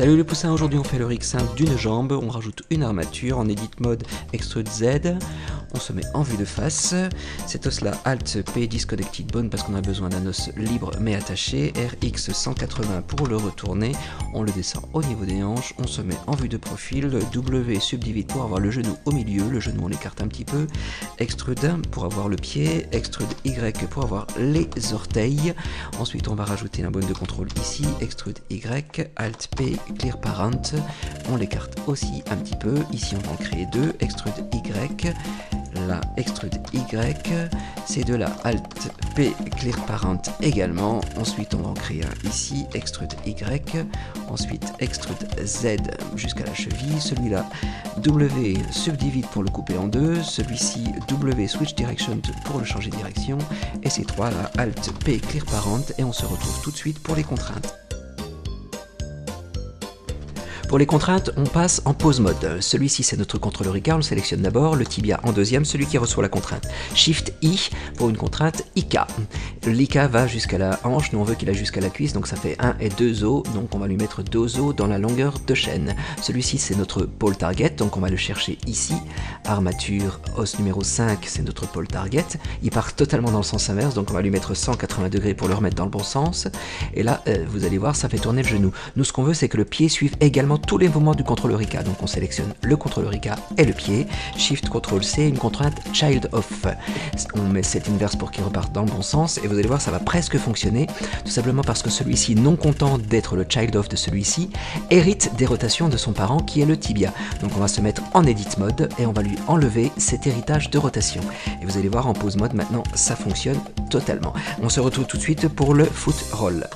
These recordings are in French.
Salut les poussins, aujourd'hui on fait le rig simple d'une jambe, on rajoute une armature en edit mode extrude Z, on se met en vue de face, cet os là Alt P disconnected bone parce qu'on a besoin d'un os libre mais attaché, RX 180 pour le retourner, on le descend au niveau des hanches, on se met en vue de profil, W subdivide pour avoir le genou au milieu, le genou on l'écarte un petit peu, extrude pour avoir le pied, extrude Y pour avoir les orteils, ensuite on va rajouter la bonne de contrôle ici, extrude Y, Alt P, clear parent, on l'écarte aussi un petit peu, ici on va en créer deux, extrude Y, la extrude Y, c'est de la Alt P clear parent également, ensuite on va en créer un ici, extrude Y, ensuite extrude Z jusqu'à la cheville, celui-là W subdivide pour le couper en deux, celui-ci W switch direction pour le changer de direction, et ces trois là Alt P clear parent, et on se retrouve tout de suite pour les contraintes. Pour les contraintes, on passe en pause mode. Celui-ci, c'est notre contrôleur IK. On le sélectionne d'abord. Le tibia en deuxième, celui qui reçoit la contrainte. Shift I pour une contrainte IK. L'IK va jusqu'à la hanche. Nous, on veut qu'il aille jusqu'à la cuisse. Donc, ça fait 1 et 2 os. Donc, on va lui mettre 2 os dans la longueur de chaîne. Celui-ci, c'est notre pole target. Donc, on va le chercher ici. Armature, os numéro 5, c'est notre pole target. Il part totalement dans le sens inverse. Donc, on va lui mettre 180 degrés pour le remettre dans le bon sens. Et là, vous allez voir, ça fait tourner le genou. Nous, ce qu'on veut, c'est que le pied suive également tous les mouvements du contrôleur IK. Donc on sélectionne le contrôleur IK et le pied. Shift Ctrl C, une contrainte Child Off. On met cette inverse pour qu'il reparte dans le bon sens et vous allez voir ça va presque fonctionner, tout simplement parce que celui-ci, non content d'être le Child Off de celui-ci, hérite des rotations de son parent qui est le tibia. Donc on va se mettre en Edit Mode et on va lui enlever cet héritage de rotation. Et vous allez voir en Pause Mode maintenant ça fonctionne totalement. On se retrouve tout de suite pour le Foot Roll.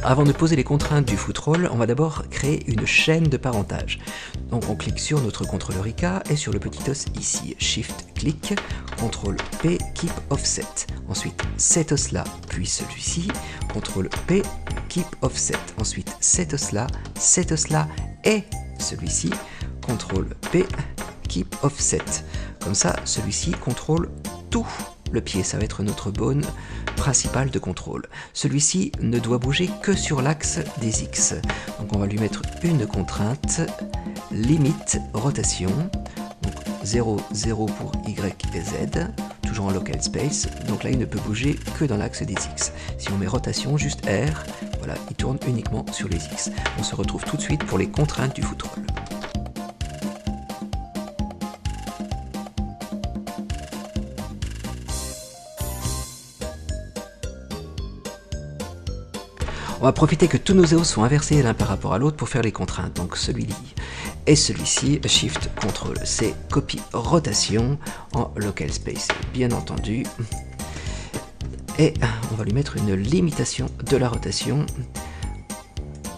Avant de poser les contraintes du foot roll, on va d'abord créer une chaîne de parentage. Donc on clique sur notre contrôleur IK et sur le petit os ici. Shift, clic, CTRL P, Keep Offset. Ensuite cet os là, puis celui-ci, CTRL P, Keep Offset. Ensuite cet os là et celui-ci, CTRL P, Keep Offset. Comme ça, celui-ci contrôle tout. Le pied, ça va être notre bone principale de contrôle. Celui-ci ne doit bouger que sur l'axe des X. Donc on va lui mettre une contrainte, limite rotation, donc 0, 0 pour Y et Z, toujours en local space, donc là il ne peut bouger que dans l'axe des X. Si on met rotation, juste R, voilà, il tourne uniquement sur les X. On se retrouve tout de suite pour les contraintes du foot roll. On va profiter que tous nos os sont inversés l'un par rapport à l'autre pour faire les contraintes. Donc celui-ci et celui-ci, Shift, CTRL C, copie, rotation en local space, bien entendu. Et on va lui mettre une limitation de la rotation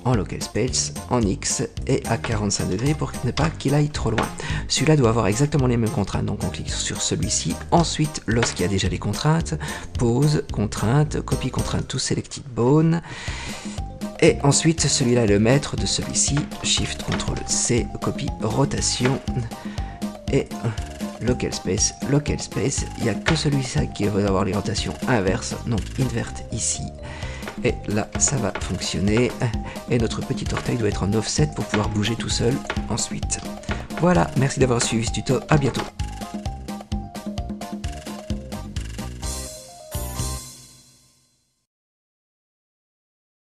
en local space, en X et à 45 degrés pour ne pas qu'il aille trop loin. Celui-là doit avoir exactement les mêmes contraintes, donc on clique sur celui-ci. Ensuite, lorsqu'il y a déjà les contraintes, pause, contrainte, copie, contrainte, to selected bone. Et ensuite, celui-là est le maître de celui-ci, Shift, CTRL C, copie, rotation et local space, il n'y a que celui-ci qui va avoir les rotations inverses, donc invert ici. Et là, ça va fonctionner. Et notre petit orteil doit être en offset pour pouvoir bouger tout seul ensuite. Voilà, merci d'avoir suivi ce tuto. À bientôt.